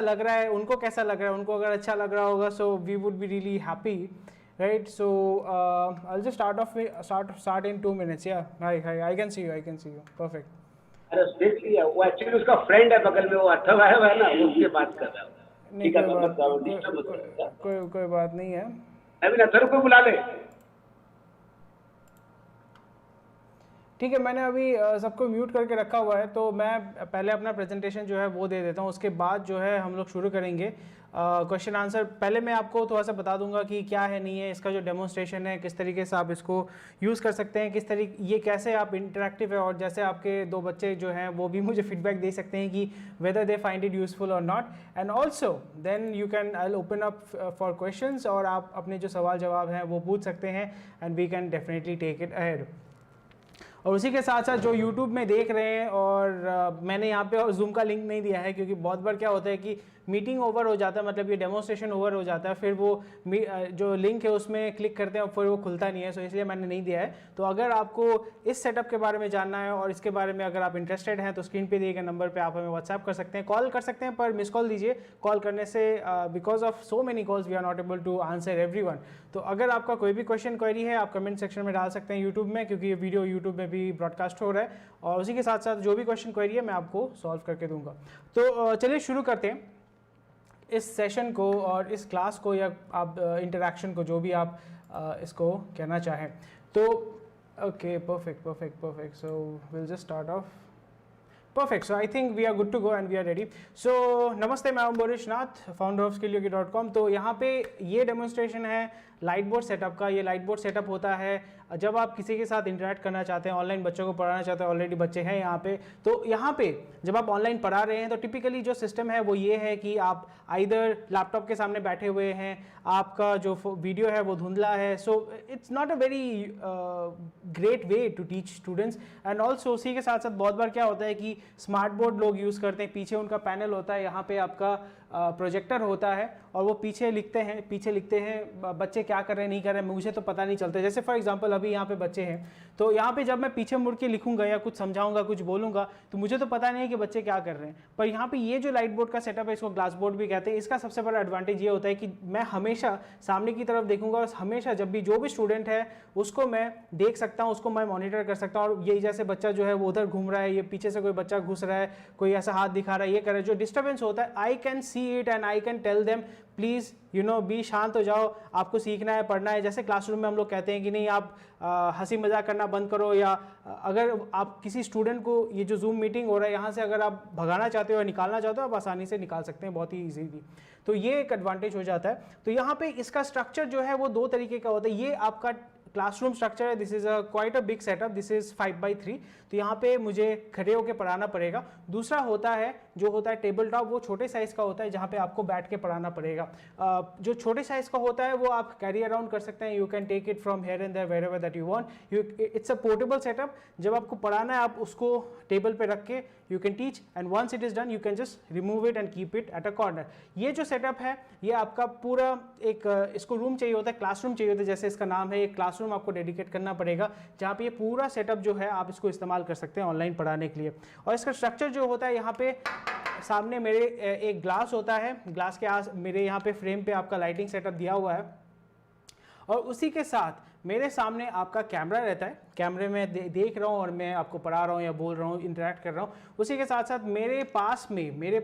लग रहा है, उनको कैसा लग रहा है, उनको अगर अच्छा लग रहा होगा so we would be really happy, right? So I just start in 2 minutes. Yeah hi hi, I can see you perfect. अरे देख लिया, वो एक्चुअली उसका फ्रेंड है बगल में, वो अथर्व आया हुआ है ना, वो उससे बात कर रहा है. नहीं ठीक है, कोई तो बात, मतलब डिस्टर्ब मत करो. कोई बात नहीं है. अभी अथर्व को बुला ले. ठीक है, मैंने अभी सबको म्यूट करके रखा हुआ है, तो मैं पहले अपना प्रेजेंटेशन जो है वो दे देता हूँ, उसके बाद जो है हम लोग शुरू करेंगे क्वेश्चन आंसर. पहले मैं आपको थोड़ा सा बता दूंगा कि क्या है नहीं है, इसका जो डेमोन्स्ट्रेशन है किस तरीके से आप इसको यूज़ कर सकते हैं, किस तरीके ये कैसे आप इंटरेक्टिव है, और जैसे आपके 2 बच्चे जो हैं वो भी मुझे फीडबैक दे सकते हैं कि whether they find it useful और not. And also then you can I open up for questions, और आप अपने जो सवाल जवाब हैं वो पूछ सकते हैं, and we can definitely take it ahead. और उसी के साथ साथ जो YouTube में देख रहे हैं, और मैंने यहाँ पे Zoom का लिंक नहीं दिया है क्योंकि बहुत बार क्या होता है कि मीटिंग ओवर हो जाता है, मतलब ये डेमोन्स्ट्रेशन ओवर हो जाता है, फिर वो जो लिंक है उसमें क्लिक करते हैं और फिर वो खुलता नहीं है, सो इसलिए मैंने नहीं दिया है. तो अगर आपको इस सेटअप के बारे में जानना है और इसके बारे में अगर आप इंटरेस्टेड हैं तो स्क्रीन पे दिए गए नंबर पे आप हमें व्हाट्सएप कर सकते हैं, कॉल कर सकते हैं, पर मिस कॉल दीजिए. कॉल करने से because of so many calls we are not able to answer everyone. तो अगर आपका कोई भी क्वेश्चन क्वेरी है आप कमेंट सेक्शन में डाल सकते हैं यूट्यूब में, क्योंकि ये वीडियो यूट्यूब में भी ब्रॉडकास्ट हो रहा है, और उसी के साथ साथ जो भी क्वेश्चन क्वेरी है मैं आपको सॉल्व करके दूंगा. तो चलिए शुरू करते हैं इस सेशन को और इस क्लास को, या आप इंटरेक्शन को, जो भी आप इसको कहना चाहें. तो okay, perfect. So we'll just start off. Perfect. So I think we are good to go and we are ready. So नमस्ते, मैं अम्बरीश नाथ, फाउंडर ऑफ skillyogi.com. तो यहाँ पे ये डेमोन्स्ट्रेशन है लाइट बोर्ड सेटअप का. ये लाइट बोर्ड सेटअप होता है जब आप किसी के साथ इंटरेक्ट करना चाहते हैं, ऑनलाइन बच्चों को पढ़ाना चाहते हैं. ऑलरेडी बच्चे हैं यहाँ पे, तो यहाँ पे जब आप ऑनलाइन पढ़ा रहे हैं तो टिपिकली जो सिस्टम है वो ये है कि आप आइदर लैपटॉप के सामने बैठे हुए हैं, आपका जो वीडियो है वो धुंधला है, so it's not a very great way to teach students. And also उसी के साथ साथ बहुत बार क्या होता है कि स्मार्ट बोर्ड लोग यूज़ करते हैं, पीछे उनका पैनल होता है, यहाँ पे आपका प्रोजेक्टर होता है, और वो पीछे लिखते हैं बच्चे क्या कर रहे हैं नहीं कर रहे हैं, मुझे तो पता नहीं चलता. जैसे फॉर एग्जांपल अभी यहाँ पे बच्चे हैं, तो यहाँ पे जब मैं पीछे मुड़ के लिखूंगा या कुछ समझाऊंगा, कुछ बोलूंगा, तो मुझे तो पता नहीं है कि बच्चे क्या कर रहे हैं. पर यहाँ पे ये जो लाइट बोर्ड का सेटअप है, इसको ग्लास बोर्ड भी कहते हैं, इसका सबसे बड़ा एडवांटेज ये होता है कि मैं हमेशा सामने की तरफ देखूंगा, और हमेशा जब भी जो भी स्टूडेंट है उसको मैं देख सकता हूँ, उसको मैं मॉनिटर कर सकता हूँ. और यही जैसे बच्चा जो है वो उधर घूम रहा है, ये पीछे से कोई बच्चा घुस रहा है, कोई ऐसा हाथ दिखा रहा है, ये कर रहा है, जो डिस्टर्बेंस होता है, I can see it and I can tell them please be शांत हो जाओ, आपको सीखना है, पढ़ना है. जैसे क्लासरूम में हम लोग कहते हैं कि नहीं आप हंसी मजाक करना बंद करो, या अगर आप किसी स्टूडेंट को, ये जो जूम मीटिंग हो रहा है यहाँ से अगर आप भगाना चाहते हो या निकालना चाहते हो, आप आसानी से निकाल सकते हैं, बहुत ही ईजीली. तो ये एक एडवांटेज हो जाता है. तो यहाँ पे इसका स्ट्रक्चर जो है वो 2 तरीके का होता है. ये आपका क्लासरूम स्ट्रक्चर है, this is quite a big setup, this is 5x3. तो यहाँ पे मुझे खड़े होकर पढ़ाना पड़ेगा. दूसरा होता है जो होता है टेबल टॉप, वो छोटे साइज का होता है जहाँ पे आपको बैठ के पढ़ाना पड़ेगा. जो छोटे साइज का होता है वो आप कैरी अराउंड कर सकते हैं, you can take it from here and there wherever that you want. It's a portable setup. जब आपको पढ़ाना है आप उसको टेबल पे रख के you can teach, and once it is done you can just remove it and keep it at a corner. ये जो सेटअप है ये आपका पूरा एक इसको रूम चाहिए होता है, क्लासरूम चाहिए होता है, जैसे इसका नाम है, एक क्लासरूम आपको डेडिकेट करना पड़ेगा जहाँ पे ये पूरा सेटअप जो है आप इसको इस्तेमाल कर सकते हैं ऑनलाइन पढ़ाने के लिए. और इसका स्ट्रक्चर जो होता है, यहाँ पे सामने मेरे एक ग्लास होता है, ग्लास के आस मेरे यहाँ पे फ्रेम पे आपका लाइटिंग सेटअप दिया हुआ है, और उसी के साथ मेरे सामने आपका कैमरा रहता है. कैमरे में देख रहा हूँ और मैं आपको पढ़ा रहा हूँ या बोल रहा हूँ, इंटरेक्ट कर रहा हूँ. उसी के साथ साथ मेरे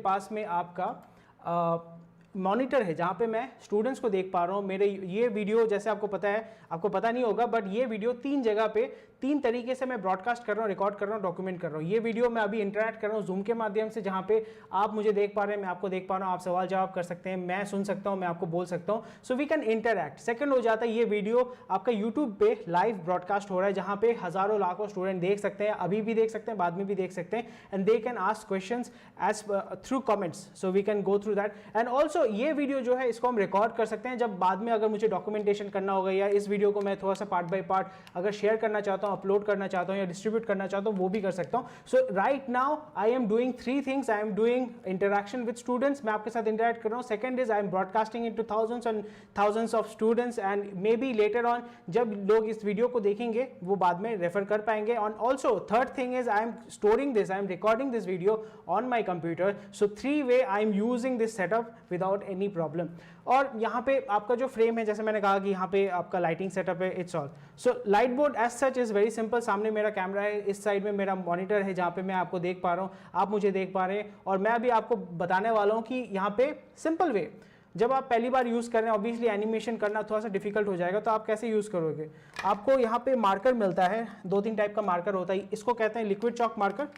पास में आपका मॉनिटर है जहाँ पे मैं स्टूडेंट्स को देख पा रहा हूँ. मेरे ये वीडियो, जैसे आपको पता है, आपको पता नहीं होगा, बट ये वीडियो 3 जगह पे 3 तरीके से मैं ब्रॉडकास्ट कर रहा हूँ, रिकॉर्ड कर रहा हूँ, डॉक्यूमेंट कर रहा हूँ. ये वीडियो मैं अभी इंटरेक्ट कर रहा हूँ जूम के माध्यम से, जहाँ पे आप मुझे देख पा रहे हैं, मैं आपको देख पा रहा हूँ, आप सवाल जवाब कर सकते हैं, मैं सुन सकता हूँ, मैं आपको बोल सकता हूँ. So we can interact. Second हो जाता है ये वीडियो आपका यूट्यूब पे लाइव ब्रॉडकास्ट हो रहा है, जहाँ पे हजारों लाखों स्टूडेंट देख सकते हैं, अभी भी देख सकते हैं, बाद में भी देख सकते हैं, and they can ask questions as through comments. So we can go through that. And also ये वीडियो जो है इसको हम रिकॉर्ड कर सकते हैं, जब बाद में अगर मुझे डॉक्यूमेंटेशन करना होगा, या इस वीडियो को मैं थोड़ा सा पार्ट बाय पार्ट अगर शेयर करना चाहता हूँ अपलोड करना चाहता हूँ या डिस्ट्रीब्यूट करना चाहता हूँ वो भी कर सकता हूँ. So right now I am doing 3 things. I am doing interaction with students, मैं आपके साथ इंटरेक्ट कर रहा हूँ. Second is I am broadcasting into thousands and thousands of students, and maybe later on जब लोग इस वीडियो को देखेंगे वो बाद में रेफर कर पाएंगे. And also third thing is I am storing this, I am recording this video on my computer. So 3 way I am using this setup without any problem. और यहाँ पे आपका जो फ्रेम है, जैसे मैंने कहा कि यहाँ पे आपका लाइटिंग सेटअप है, it's all. So light board as such is very simple. सामने मेरा कैमरा है, इस साइड में मेरा मॉनिटर है जहाँ पे मैं आपको देख पा रहा हूँ, आप मुझे देख पा रहे हैं. और मैं अभी आपको बताने वाला हूँ कि यहाँ पे सिंपल वे, जब आप पहली बार यूज़ कर रहे हैं, ऑब्वियसली एनिमेशन करना थोड़ा सा डिफिकल्ट हो जाएगा, तो आप कैसे यूज़ करोगे. आपको यहाँ पे मार्कर मिलता है, 2-3 टाइप का मार्कर होता है. इसको कहते हैं लिक्विड चॉक मार्कर,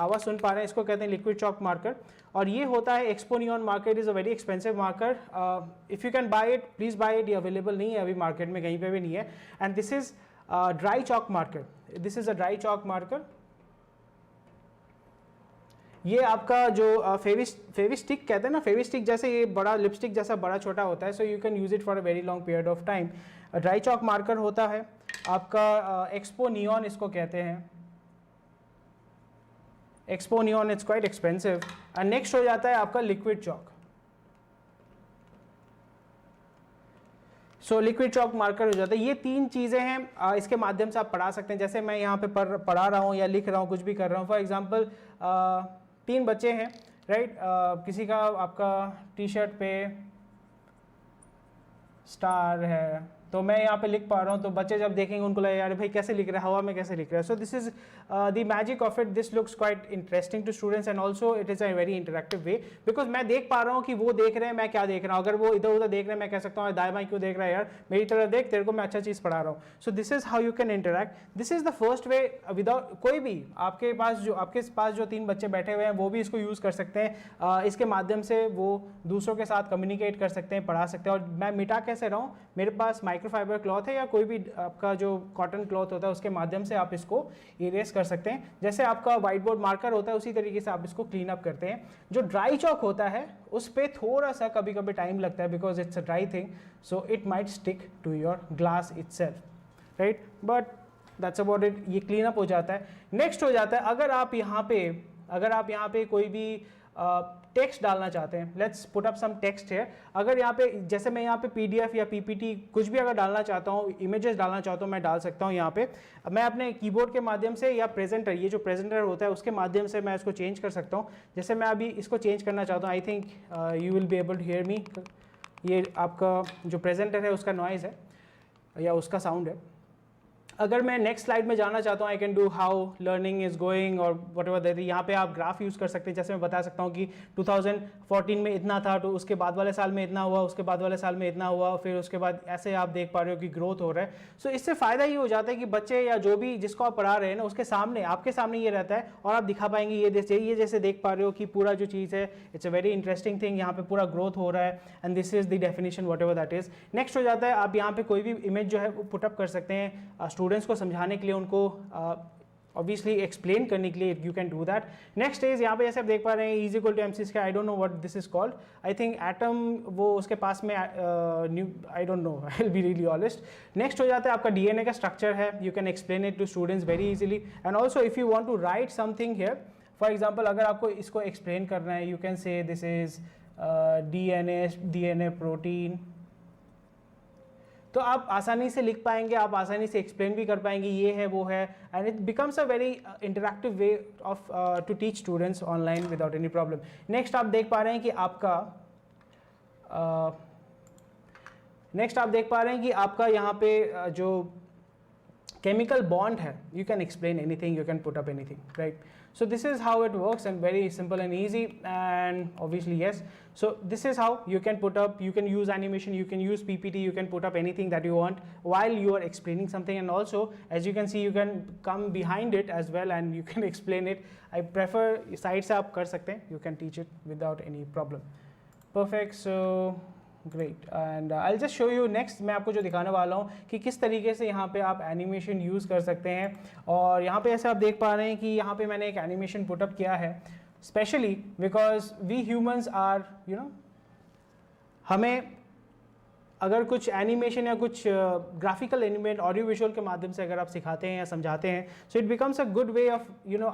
आवाज़ सुन पा रहे हैं, इसको कहते हैं लिक्विड चॉक मार्कर. और ये होता है Expo neon marker. Is a very expensive marker. If you can buy it please buy it. ये अवेलेबल नहीं है अभी मार्केट में, कहीं पे भी नहीं है. And this is dry chalk marker. This is a dry chalk marker. ये आपका जो फेविस्टिक कहते हैं ना, फेविस्टिक जैसे ये बड़ा लिपस्टिक जैसा बड़ा छोटा होता है. सो you can use it for a very long period of time. Dry chalk marker होता है आपका एक्सपो नियॉन, इसको कहते हैं expo neon. It's quite expensive. And next हो जाता है आपका liquid chalk. So liquid chalk marker हो जाता है. ये 3 चीज़ें हैं, इसके माध्यम से आप पढ़ा सकते हैं. जैसे मैं यहाँ पे पढ़ा रहा हूँ या लिख रहा हूँ, कुछ भी कर रहा हूँ. फॉर एग्जांपल 3 बच्चे हैं, राइट. किसी का आपका टी शर्ट पे स्टार है, तो मैं यहाँ पे लिख पा रहा हूँ. तो बच्चे जब देखेंगे उनको लगेगा यार भाई कैसे लिख रहा है, हवा में कैसे लिख रहा है. So this is the magic of it. This looks quite interesting to students and also it is a very interactive way, because मैं देख पा रहा हूँ कि वो देख रहे हैं, मैं क्या देख रहा हूँ. अगर वो इधर उधर देख रहे हैं, मैं कह सकता हूँ दाएं बाएं क्यों देख रहा है यार, मेरी तरह देख, तेरे को मैं अच्छा चीज़ पढ़ा रहा हूँ. सो this is how you can interact. This is the first way. Without कोई भी आपके पास जो 3 बच्चे बैठे हुए हैं वो भी इसको यूज़ कर सकते हैं. इसके माध्यम से वो दूसरों के साथ कम्युनिकेट कर सकते हैं, पढ़ा सकते हैं. और मैं मिटा कैसे रहा हूँ, मेरे पास माइक्रोफाइबर क्लॉथ है या कोई भी आपका जो कॉटन क्लॉथ होता है उसके माध्यम से आप इसको इरेज कर सकते हैं. जैसे आपका व्हाइट बोर्ड मार्कर होता है उसी तरीके से आप इसको क्लीन अप करते हैं. जो ड्राई चॉक होता है उस पर थोड़ा सा कभी कभी टाइम लगता है, because it's a dry thing, so it might stick to your glass itself, right. But that's about it. ये क्लीन अप हो जाता है. नेक्स्ट हो जाता है अगर आप यहाँ पे कोई भी टेक्स्ट डालना चाहते हैं. Let's put up some text है. अगर यहाँ पे जैसे मैं यहाँ पे PDF या PPT कुछ भी अगर डालना चाहता हूँ, इमेजेस डालना चाहता हूँ, मैं डाल सकता हूँ. यहाँ पे मैं अपने कीबोर्ड के माध्यम से या प्रेजेंटर, ये जो प्रेजेंटर होता है उसके माध्यम से मैं इसको चेंज कर सकता हूँ. जैसे मैं अभी इसको चेंज करना चाहता हूँ. I think you will be able to hear me. ये आपका जो प्रेजेंटर है उसका नॉइज़ है या उसका साउंड है. अगर मैं नेक्स्ट स्लाइड में जाना चाहता हूँ, I can do how learning is going और वट एवर दैट. यहाँ पे आप ग्राफ यूज़ कर सकते हैं. जैसे मैं बता सकता हूँ कि 2014 में इतना था, तो उसके बाद वाले साल में इतना हुआ, उसके बाद वाले साल में इतना हुआ, फिर उसके बाद ऐसे आप देख पा रहे हो कि ग्रोथ हो रहा है. सो इससे फ़ायदा ये हो जाता है कि बच्चे या जो भी जिसको आप पढ़ा रहे हैं ना, उसके सामने आपके सामने ये रहता है और आप दिखा पाएंगे. ये जैसे देख पा रहे हो कि पूरा जो चीज़ है it's a very interesting thing. यहाँ पे पूरा ग्रोथ हो रहा है and this is the definition what ever that is. Next हो जाता है आप यहाँ पे कोई भी इमेज जो है वो पुटअप कर सकते हैं स्टूडेंट्स को समझाने के लिए, उनको ऑब्वियसली एक्सप्लेन करने के लिए. You can do that. Next is यहाँ पे जैसे आप देख पा रहे हैं is equal to MC square. I don't know what this is called. I think atom वो उसके पास में new, I don't know, I will be really honest. Next हो जाता है आपका DNA का स्ट्रक्चर है. You can explain it to students very easily. And also if you want to right something here, for example अगर आपको इसको explain करना है, you can say this is DNA protein. तो आप आसानी से लिख पाएंगे, आप आसानी से एक्सप्लेन भी कर पाएंगे, ये है वो है. And it becomes a very interactive way of to teach students online without any problem. Next आप देख पा रहे हैं कि आपका यहाँ पे जो chemical bond है, you can explain anything, you can put up anything, right? So this is how it works and very simple and easy, and obviously yes. So this is how you can put up, you can use animation, you can use PPT, you can put up anything that you want while you are explaining something. And also as you can see, you can come behind it as well and you can explain it. I prefer side se aap kar sakte hain, you can teach it without any problem. Perfect. So great. And I just show you next. मैं आपको जो दिखाने वाला हूँ कि किस तरीके से यहाँ पे आप एनिमेशन यूज़ कर सकते हैं. और यहाँ पे ऐसे आप देख पा रहे हैं कि यहाँ पे मैंने एक एनिमेशन पुटअप किया है specially because we humans are हमें अगर कुछ एनिमेशन या कुछ ग्राफिकल एलिमेंट ऑडियो विजुअल के माध्यम से अगर आप सिखाते हैं या समझाते हैं, so it becomes a good way of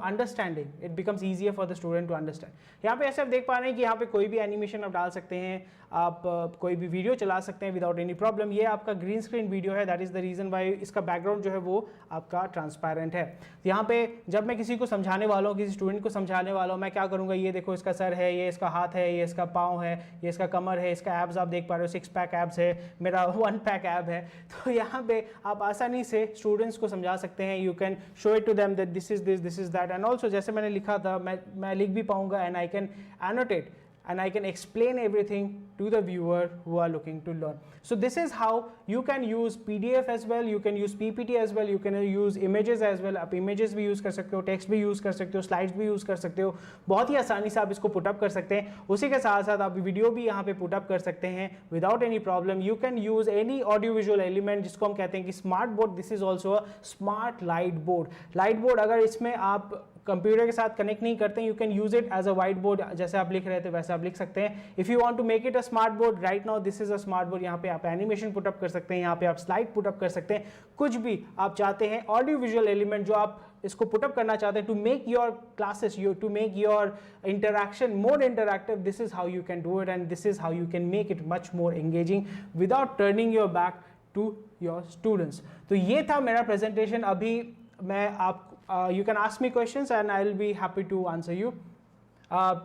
understanding, it becomes easier for the student to understand. यहाँ पे ऐसे आप देख पा रहे हैं कि यहाँ पे कोई भी एनिमेशन आप डाल सकते हैं, आप कोई भी वीडियो चला सकते हैं विदाउट एनी प्रॉब्लम। ये आपका ग्रीन स्क्रीन वीडियो है, that is the reason why इसका बैकग्राउंड जो है वो आपका ट्रांसपेरेंट है। यहाँ पे जब मैं किसी को समझाने वाला हूँ, किसी स्टूडेंट को समझाने वाला हूँ, मैं क्या करूँगा, ये देखो इसका सर है, ये इसका हाथ है, ये इसका पाँव है, ये इसका कमर है, इसका एब्स आप देख पा रहे हो, 6 पैक एब्स है, मेरा 1 पैक एब है। तो यहाँ पे आप आसानी से स्टूडेंट्स को समझा सकते हैं। You can show it to them that this is this, this is that, and also जैसे मैंने लिखा था, मैं लिख भी पाऊंगा, and I can annotate and I can explain everything to the viewer who are looking to learn. So this is how you can use PDF as well, you can use PPT as well, you can use images as well। आप images भी use कर सकते हो, text भी use कर सकते हो, slides भी use कर सकते हो, बहुत ही आसानी से आप इसको put up कर सकते हैं। उसी के साथ साथ आप वीडियो भी यहाँ पे put up कर सकते हैं without any problem। You can use any audio visual element जिसको हम कहते हैं कि smart board, this is also a smart light board। Light board अगर इसमें आप कंप्यूटर के साथ कनेक्ट नहीं करते हैं, you can use it as a white board, जैसे आप लिख रहे थे वैसे आप लिख सकते हैं। If you want to make it a smart board, right now this is a smart board. यहाँ पे आप एनिमेशन पुटअप कर सकते हैं, यहाँ पे आप स्लाइड पुटअप कर सकते हैं, कुछ भी आप चाहते हैं ऑडियो विजुअल एलिमेंट जो आप इसको पुटअप करना चाहते हैं to make your classes, to make your interaction more interactive, this is how you can do it, and this is how you can make it much more engaging without turning your back to your students. तो ये था मेरा presentation. अभी मैं आप you can ask me questions and I'll be happy to answer you.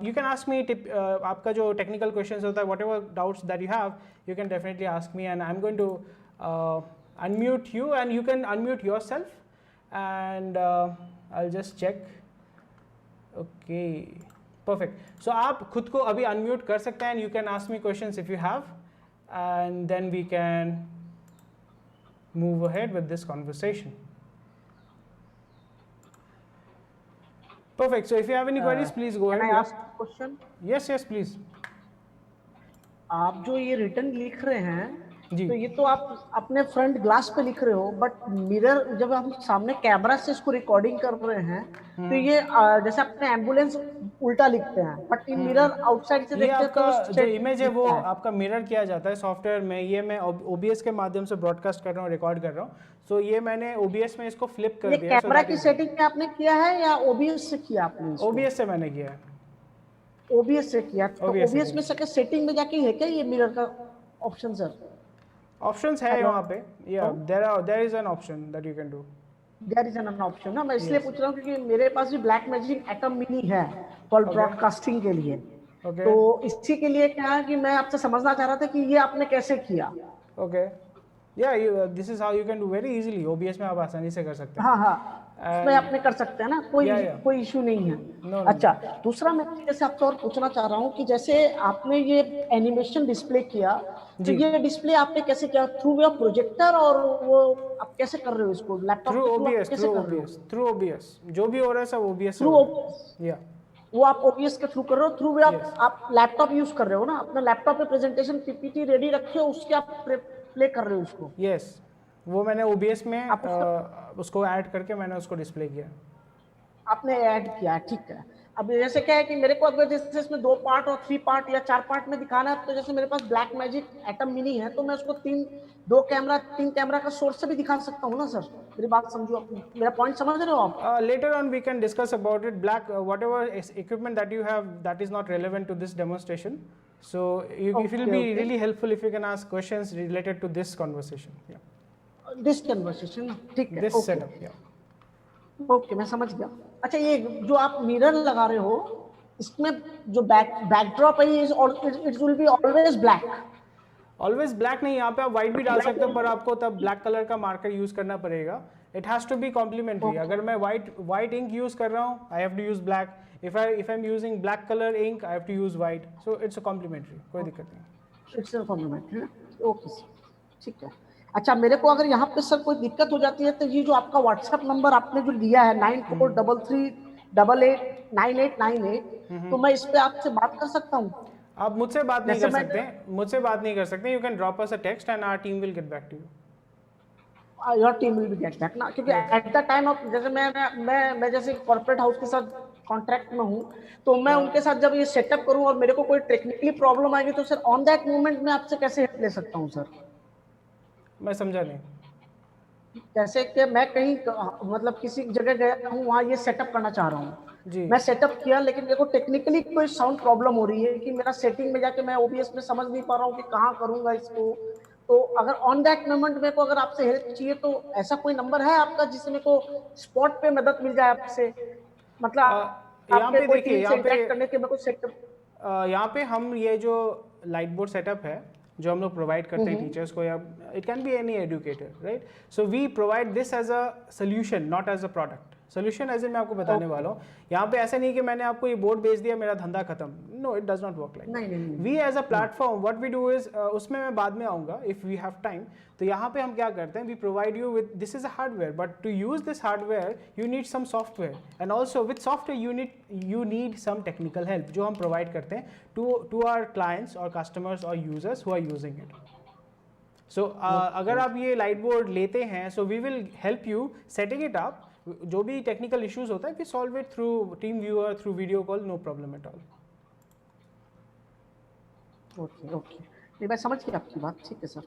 You can ask me आपका जो technical questions होता है, whatever doubts that you have, you can definitely ask me, and I'm going to unmute you and you can unmute yourself, and I'll just check. Okay, perfect. So आप खुद को अभी unmute कर सकते हैं, and you can ask me questions if you have, and then we can move ahead with this conversation. Perfect. So if you have any queries, please go ahead. Can I ask a question? Yes, yes, please. आप जो ये return लिख रहे हैं, जी। तो ये तो आप अपने फ्रंट ग्लास पे लिख रहे हो, बट मिरर जब हम सामने कैमरा से इसको रिकॉर्डिंग कर रहे हैं, तो ये जैसे अपने एम्बुलेंस उल्टा लिखते हैं, बट इन मिरर आउटसाइड से देखते हैं तो जो इमेज है वो आपका मिरर किया जाता है सॉफ्टवेयर में। ये मैं OBS के माध्यम से ब्रॉडकास्ट कर रहा हूँ, रिकॉर्ड कर रहा हूँ। सो ये मैंने OBS में इसको फ्लिप कर दिया। कैमरा की सेटिंग में आपने किया है या OBS से किया आपने? OBS से मैंने किया है। OBS से किया, तो OBS में सेटिंग में जाके है क्या ये मिरर का ऑप्शन? सर ऑप्शंस है वहाँ पे, या there is an option that you can do. There is an option ना, मैं इसलिए पूछ रहा हूँ क्योंकि मेरे पास भी ब्लैक मैजिक एटम मिनी है फॉर ब्रॉडकास्टिंग के लिए। तो इसी के लिए क्या है कि मैं आपसे समझना चाह रहा था कि ये आपने कैसे किया। ओके, या this is how you can do very easily. OBS में आप आसानी से कर सकते हैं। हाँ हाँ, उसमें आपने कर सकते हैं ना, कोई इशू नहीं है। अच्छा, दूसरा मैं जैसे आपसे और पूछना चाह रहा हूँ कि जैसे आपने ये एनिमेशन डिस्प्ले किया, तो ये डिस्प्ले आपने कैसे किया? थ्रू योर प्रोजेक्टर, और वो आप कैसे कर रहे हो इसको? लैपटॉप थ्रू OBS जो भी हो रहा है सब OBS थ्रू OBS, या वो आप OBS के थ्रू कर रहे हो? थ्रू आप लैपटॉप यूज कर रहे हो ना? अपना लैपटॉप पे प्रेजेंटेशन PPT रेडी रखे हो, उसके आप प्ले कर रहे हो उसको? यस, वो मैंने OBS में उसको ऐड करके मैंने उसको डिस्प्ले किया। आपने ऐड किया, ठीक है। अब जैसे क्या है कि मेरे को अगर जैसे इसमें 2 पार्ट और 3 पार्ट या 4 पार्ट में दिखाना है, तो जैसे मेरे पास ब्लैक मैजिक एटम मिनी है, तो मैं उसको 3 कैमरा का सोर्स से भी दिखा सकता हूँ ना सर? मेरी बात समझो, मेरा पॉइंट समझ रहे हो आप? Later on we can discuss about it. Whatever equipment that you have, that is not relevant to this demonstration. So it will be really helpful if you can ask questions related to this conversation. Yeah. This conversation, ठीक है। This setup, yeah. Okay, मैं समझ गया। अच्छा, ये जो आप mirror लगा रहे हो, इसमें जो बैकड्रॉप है, it will be always black? Always black नहीं, यहाँ पे आप व्हाइट भी डाल सकते हो, पर आपको तब ब्लैक कलर का मार्कर यूज करना पड़ेगा। It has to be complementary. अगर मैं व्हाइट इंक यूज कर रहा हूँ, I have to use black. If I am using black colour ink, I have to use white. So it's a complementary, कोई दिक्कत नहीं। इट्स अ कॉम्प्लीमेंट्री, ओके, ठीक है। अच्छा, मेरे को अगर यहाँ पे सर कोई दिक्कत हो जाती है, तो ये जो आपका व्हाट्सएप नंबर आपने जो दिया है 9433889898, तो मैं इस पे आपसे बात कर सकता हूँ? आप मुझसे बात नहीं कर सकते। You can drop us a text and our team will get back to you. Your team will be get back ना, क्योंकि एट द टाइम ऑफ, जैसे मैं जैसे कॉर्पोरेट हाउस के साथ कॉन्ट्रैक्ट में हूँ, तो मैं उनके साथ जब ये सेटअप करूँ और मेरे को कोई टेक्निकली प्रॉब्लम आएगी, तो सर ऑन दैट मोमेंट में आपसे कैसे हेल्प ले सकता हूँ सर? मैं समझा नहीं। जैसे कि मैं कहीं मतलब किसी जगह गया हूँ, वहाँ ये सेटअप करना चाह रहा हूँ, जी मैं सेटअप किया, लेकिन मेरे को टेक्निकली कोई साउंड प्रॉब्लम हो रही है कि मेरा सेटिंग में जाके मैं ओबीएस में समझ नहीं पा रहा हूँ कि कहाँ करूंगा इसको। तो अगर ऑन दैट मोमेंट मेरे को अगर आपसे हेल्प चाहिए तो ऐसा कोई नंबर है आपका जिससे मेरे को स्पॉट पे मदद मिल जाए आपसे, मतलब यहाँ आपके पे कोई देखिए, टीम से इंटरेक्ट करने के मेरे को सेटअप। यहाँ पे हम ये जो लाइट बोर्ड सेटअप है जो हम लोग प्रोवाइड करते हैं टीचर्स को, या it can be any educator, right? So we provide this as a solution, not as a product. Solution as a मैं आपको बताने वाला हूँ। यहाँ पे ऐसा नहीं कि मैंने आपको ये बोर्ड बेच दिया मेरा धंधा खत्म, no, it does not work like that. We as a platform what we do is, उसमें मैं बाद में आऊँगा इफ वी हैव टाइम। तो यहाँ पे हम क्या करते हैं, we provide you with, this is a hardware, but to use this hardware you need some software, and also with software you need some technical help जो हम प्रोवाइड करते हैं to our clients और customers और users who are using it. So अगर आप ये light board लेते हैं, so we will help you setting it up. जो भी टेक्निकल इश्यूज होता है we solve it through team viewer, through video call, no problem at all. Okay okay, नहीं मैं समझ गया आपकी बात, ठीक है सर।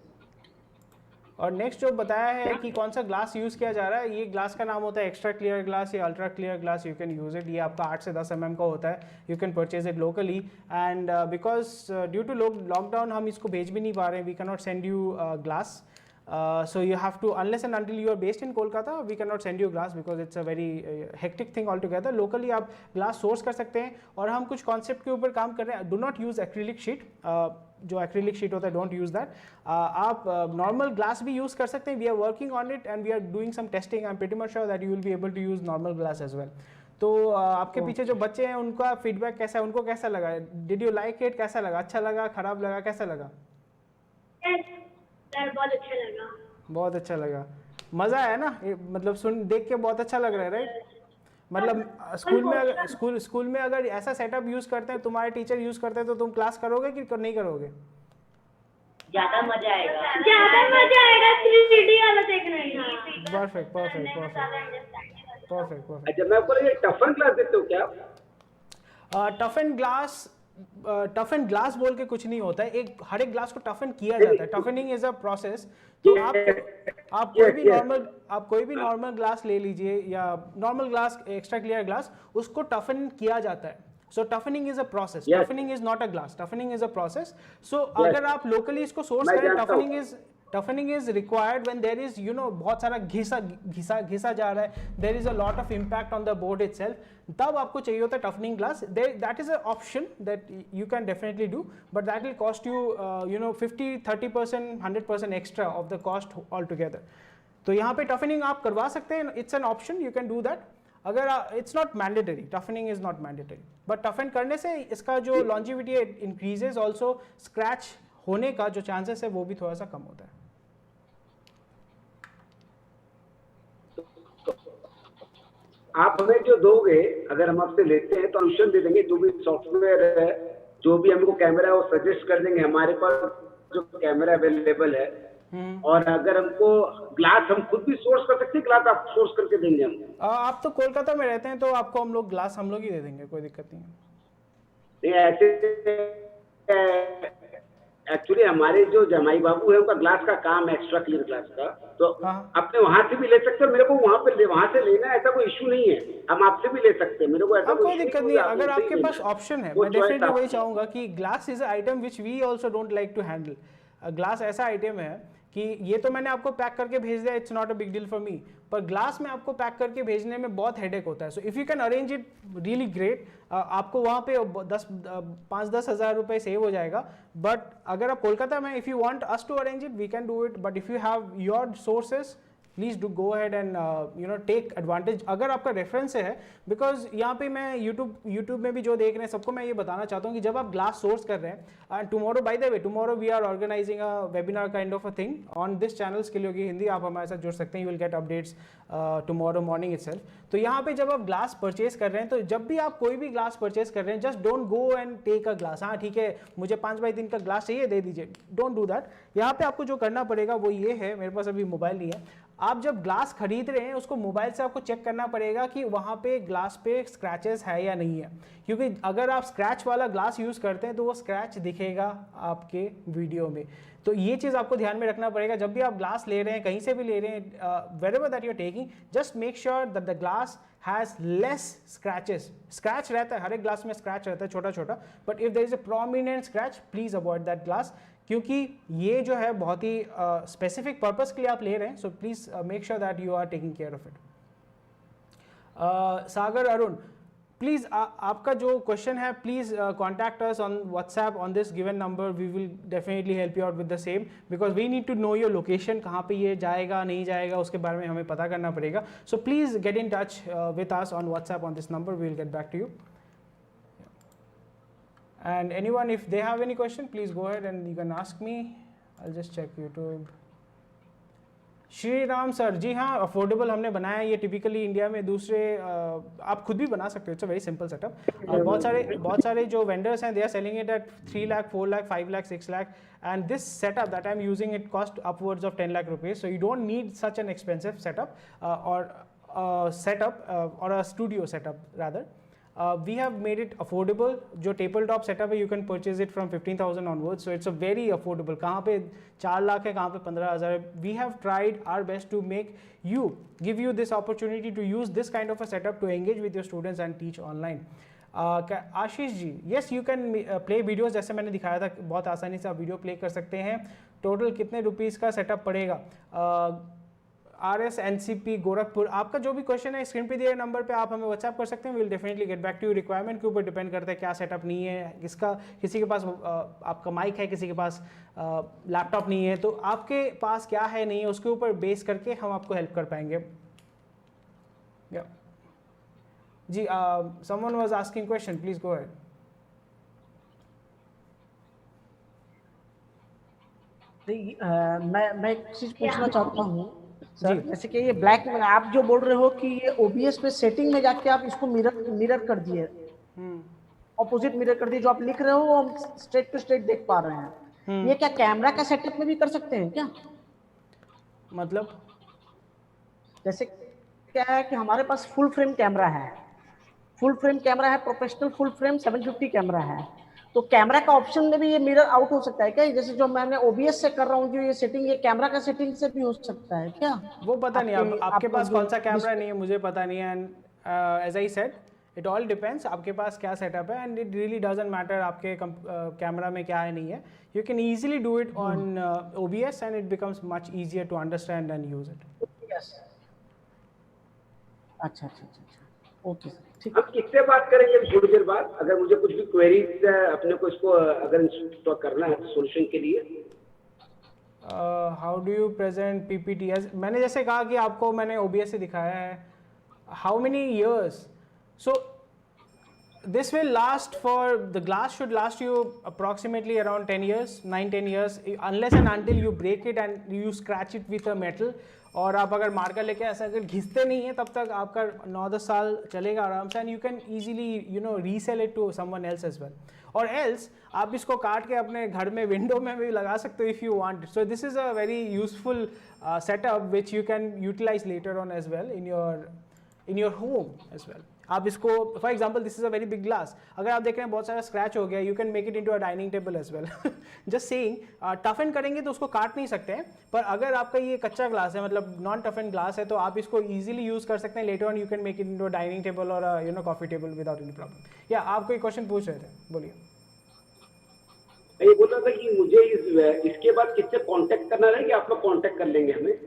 और नेक्स्ट जो बताया है कि कौन सा ग्लास यूज़ किया जा रहा है, ये ग्लास का नाम होता है एक्स्ट्रा क्लियर ग्लास या ultra clear glass. You can use it, ये आपका 8 से 10 mm का होता है। You can purchase it locally, and because due to lockdown हम इसको भेज भी नहीं पा रहे हैं, we can not send you glass. So you have to, unless and until you are based in Kolkata, we cannot send you glass because it's a very hectic thing altogether. Locally आप glass source कर सकते हैं, और हम कुछ concept के ऊपर काम कर रहे हैं. Do not use acrylic sheet. जो acrylic sheet होता है, don't use that. आप normal glass भी use कर सकते हैं. We are working on it and we are doing some testing. I'm pretty much sure that you will be able to use normal glass as well. तो आपके पीछे जो बच्चे हैं उनका फीडबैक कैसा है, उनको कैसा लगा? Did you like it? कैसा लगा? अच्छा लगा, खराब लगा, कैसा लगा? बहुत अच्छा लगा। बहुत अच्छा लगा, मजा आया ना? मतलब सुन देख के बहुत अच्छा लग रहा है, राइट? मतलब स्कूल में अगर ऐसा सेटअप यूज करते हैं, तुम्हारे टीचर यूज करते हैं, तो तुम क्लास करोगे कि नहीं करोगे? ज्यादा मजा आएगा, 3D वाला देखना है। Perfect perfect perfect. अच्छा, मैं आपको ये टफन क्लास देते हो क्या? टफ एंड ग्लास बोल के कुछ नहीं होता है, हर एक ग्लास को टफन किया जाता है। Toughening is a process. तो आप कोई भी नॉर्मल ग्लास ले लीजिए, या normal glass, extra clear glass, उसको टफन किया जाता है। So toughening is a process. Yes. Toughening is not a glass. Toughening is a process. So अगर आप locally इसको source करें, toughening is required when there is, बहुत सारा घिसा जा रहा है, there is a lot of impact on the board itself. तब आपको चाहिए होता है toughening glass. That is an option that you can definitely do, but that will cost you, 50, 30%, 100% extra of the cost altogether. तो यहाँ पे toughening आप करवा सकते हैं. It's an option. You can do that. अगर it's not mandatory, toughening is not mandatory, but toughen करने से इसका जो लॉन्जिविटी इंक्रीजेस, ऑल्सो स्क्रैच होने का जो चांसेस है वो भी थोड़ा सा कम होता है. आप हमें जो दोगे, अगर हम आपसे लेते हैं तो ऑप्शन दे देंगे, जो भी सॉफ्टवेयर है, जो भी हमको कैमरा है वो सजेस्ट कर देंगे. हमारे पास जो कैमरा अवेलेबल है, और अगर हमको ग्लास हम खुद भी सोर्स कर सकते हैं, ग्लास आप सोर्स करके देंगे हम. आप तो कोलकाता में रहते हैं, तो आपको हम लोग ग्लास हम लोग ही दे देंगे, कोई दिक्कत नहीं है. ऐसे एक्चुअली हमारे जो जमाई बाबू है, उनका ग्लास का काम है, एक्स्ट्रा क्लियर ग्लास का, तो अपने वहां से भी ले सकते हैं. मेरे को वहां से लेना ऐसा कोई इशू नहीं है, हम आपसे भी ले सकते हैं, मेरे को ऐसा कोई दिक्कत नहीं है. अगर आपके पास ऑप्शन है, मैं डेफिनेटली वही चाहूंगा कि glass is item which we also don't like to handle. Glass ऐसा आइटम है कि ये तो मैंने आपको पैक करके भेज दिया, it's not a big deal for me, पर ग्लास में आपको पैक करके भेजने में बहुत हेडेक होता है. सो if you can arrange it, really great. आपको वहाँ पे 5-10 हज़ार रुपये सेव हो जाएगा. बट अगर आप कोलकाता में, if you want us to arrange it, we can do it. But if you have your sources, please do go ahead and take advantage अगर आपका रेफरेंस है. बिकॉज यहाँ पे मैं यूट्यूब में भी जो देख रहे हैं सबको मैं ये बताना चाहता हूँ कि जब आप ग्लास सोर्स कर रहे हैं, and tomorrow, by the way, tomorrow we are organizing a webinar kind of a thing on this channel के लिए हिंदी. आप हमारे साथ जुड़ सकते हैं, you will get updates tomorrow morning itself. तो यहाँ पे जब आप ग्लास परचेज कर रहे हैं, तो जब भी आप कोई भी ग्लास परचेज कर रहे हैं, just don't go and take a glass. हाँ ठीक है, मुझे 5x3 का ग्लास चाहिए, दे दीजिए. Don't do that. यहाँ पे आपको जो करना पड़ेगा वो ये है, मेरे पास अभी मोबाइल नहीं है. आप जब ग्लास खरीद रहे हैं उसको मोबाइल से आपको चेक करना पड़ेगा कि वहाँ पे ग्लास पे स्क्रैचेस है या नहीं है, क्योंकि अगर आप स्क्रैच वाला ग्लास यूज़ करते हैं तो वो स्क्रैच दिखेगा आपके वीडियो में। तो ये चीज़ आपको ध्यान में रखना पड़ेगा जब भी आप ग्लास ले रहे हैं, कहीं से भी ले रहे हैं, wherever that you are taking, just make sure that the glass has less scratches. Scratch रहता है, हर एक ग्लास में स्क्रैच रहता है छोटा छोटा, but if there is a prominent scratch please avoid that glass, क्योंकि ये जो है बहुत ही स्पेसिफिक पर्पस के लिए आप ले रहे हैं। So please make sure that you are taking care of it. Sagar Arun, please आपका जो क्वेश्चन है please contact us on WhatsApp on this given number, we will definitely help you out with the same, because we need to know your location, कहाँ पे ये जाएगा नहीं जाएगा उसके बारे में हमें पता करना पड़ेगा। So please get in touch with us on WhatsApp on this number, we will get back to you. And anyone, if they have any question, please go ahead and you can ask me. I'll just check YouTube. Shri Ram sir, जी हाँ, affordable हमने बनाया ये typically India में दूसरे आप खुद भी बना सकते हो, it's a very simple setup. बहुत सारे जो वेंडर्स हैं they are selling it at 3 lakh 4 lakh 5 lakh 6 lakh, and this setup that I am using it cost upwards of 10 lakh rupees, so you don't need such an expensive setup or a studio setup rather. We have made it affordable. जो tabletop setup है you can purchase it from 15,000 onwards, so it's a very affordable. कहाँ पे 4 लाख है, कहाँ पे 15,000 है. We have tried our best to give you this opportunity to use this kind of a setup to engage with your students and teach online. Ashish ji, yes you can play videos, जैसे मैंने दिखाया था बहुत आसानी से आप वीडियो प्ले कर सकते हैं। टोटल कितने रुपीज़ का सेटअप पड़ेगा? RSNCP गोरखपुर, आपका जो भी क्वेश्चन है स्क्रीन पे दिए नंबर पे आप हमें व्हाट्सएप कर सकते हैं, will definitely get back to you. Requirement के ऊपर डिपेंड करता है क्या सेटअप नहीं है, किसी के पास आपका माइक है, किसी के पास लैपटॉप नहीं है, तो आपके पास क्या है नहीं है उसके ऊपर बेस करके हम आपको हेल्प कर पाएंगे। जी, someone was asking question, please go ahead. मैं एक चीज पूछना चाहता हूँ सर, जैसे कि ये ब्लैक में आप जो बोल रहे हो कि ये OBS में सेटिंग में जाके आप इसको मिरर कर दिए, ऑपोजिट मिरर कर दिए, जो आप लिख रहे हो वो हम स्ट्रेट टू स्ट्रेट देख पा रहे हैं। ये क्या कैमरा का सेटअप में भी कर सकते हैं क्या? मतलब जैसे क्या है कि हमारे पास फुल फ्रेम कैमरा है, प्रोफेशनल फुल फ्रेम 750 कैमरा है, तो कैमरा का ऑप्शन में भी ये मिरर आउट हो सकता है क्या? जैसे जो मैंने OBS से कर रहा हूँ जो ये सेटिंग, ये कैमरा का सेटिंग से भी हो सकता है क्या? वो पता नहीं, आपके पास कौन सा कैमरा नहीं है मुझे पता नहीं है, and as I said it all depends आपके पास क्या सेटअप है, and it really doesn't matter आपके कैमरा में क्या है नहीं है। You can easily do it on OBS and it becomes much easier to understand and use it. अच्छा, ओके सर, ठीक। हम किससे बात करेंगे थोड़ी देर बाद, अगर मुझे कुछ भी क्वेरीज अपने को इसको अगर इंस्टॉल करना है सोल्यूशन के लिए? How do you present PPT? मैंने जैसे कहा कि आपको मैंने OBS से दिखाया है। How many years? So this will last the glass should last you approximately around 10 years, 9-10 years, unless and until you break it and you scratch it with a metal, और आप अगर मार्कर लेके ऐसा अगर घिसते नहीं है तब तक आपका 9-10 साल चलेगा आराम से, and you can easily resell it to someone else as well, और एल्स आप इसको काट के अपने घर में विंडो में भी लगा सकते हो if you want. So this is a very useful setup which you can utilize later on as well in your home as well. आप इसको for example this is a very big glass, अगर आप देख रहे हैं बहुत सारा scratch हो गया, you can make it into a dining table as well. Just saying, toughen करेंगे तो उसको काट नहीं सकते हैं, पर अगर आपका ये कच्चा ग्लास है, मतलब नॉन टफन ग्लास है, तो आप इसको इजीली यूज कर सकते हैं। Later on you can make it into a dining table और coffee table without any problem. या आप कोई क्वेश्चन पूछ रहे थे, बोलिए। ये बोल रहा था कि मुझे इसके बाद किससे कांटेक्ट करना है कि आप लोग कांटेक्ट कर लेंगे हमें?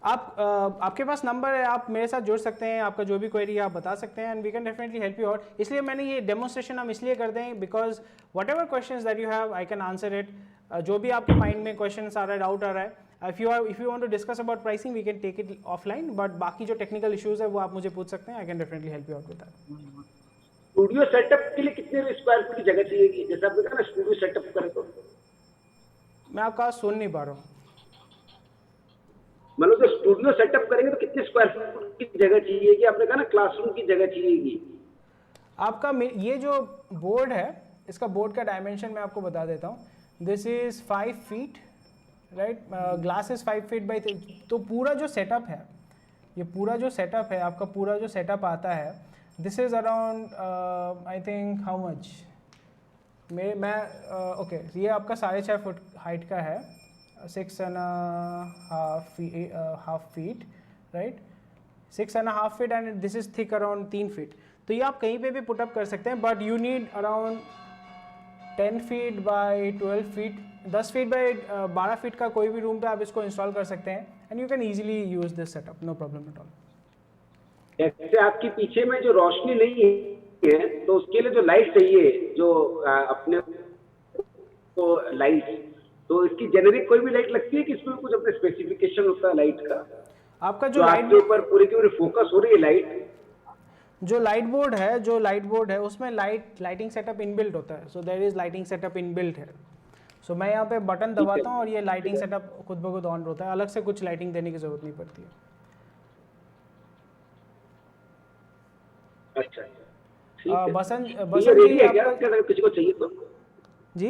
आपके पास नंबर है, आप मेरे साथ जुड़ सकते हैं, आपका जो भी क्वेरी है आप बता सकते हैं, and we can definitely help you out. इसलिए मैंने ये डेमोन्स्ट्रेशन हम इसलिए करते हैं because whatever questions that you have I can answer it. जो भी आपके माइंड में क्वेश्चन आ रहा है, डाउट आ रहा है, if you want to discuss about pricing we can take it offline, but बाकी जो टेक्निकल इश्यूज है वो आप मुझे पूछ सकते हैं, I can definitely help you out with that. Studio setup के लिए कितने स्क्वायर फीट की जगह चाहिए? जैसे आपने कहा ना स्टूडियो सेटअप करें तो मैं आपका सुन नहीं पा रहा हूँ। मतलब जो स्टूडियो सेटअप करेंगे तो कितने स्क्वायर फीट की जगह चाहिए कि आपने कहा ना क्लासरूम की जगह चाहिएगी? आपका ये जो बोर्ड है, इसका बोर्ड का डायमेंशन मैं आपको बता देता हूँ। This is 5 feet right, glass is 5 feet by, तो पूरा जो सेटअप है, ये पूरा जो सेटअप है आपका, पूरा जो सेटअप आता है, this is around I think how much, मैं ओके, ये आपका 6.5 फुट हाइट का है, 6.5 feet, right, 6.5 feet, and this is thick around 3 feet. तो ये आप कहीं पे भी पुटअप कर सकते हैं, but you need around 10 feet by 12 feet, 10 feet by 12 feet का कोई भी रूम पे आप इसको इंस्टॉल कर सकते हैं, and you can easily use this setup, no problem at all. जैसे आपके पीछे में जो रोशनी नहीं है, तो उसके लिए जो लाइट चाहिए, जो अपने को लाइट, तो इसकी जेनेरिक कोई भी लाइट लगती है कि इसमें कुछ अपने स्पेसिफिकेशन होता है लाइट का? आपका जो आपके ऊपर पूरे की पूरी फोकस हो रही है लाइट, जो लाइट बोर्ड है उसमें लाइटिंग सेटअप इनबिल्ट होता है, so there is lighting setup inbuilt है। सो मैं यहाँ पे बटन दबाता हूँ और ये लाइटिंग सेटअप खुद ब खुद ऑन होता है, अलग से कुछ लाइटिंग देने की जरूरत नहीं पड़ती है। अच्छा, ठीक है। बसंत ये रेडी जी है क्या, आपका, अगर किसी को चाहिए तो? जी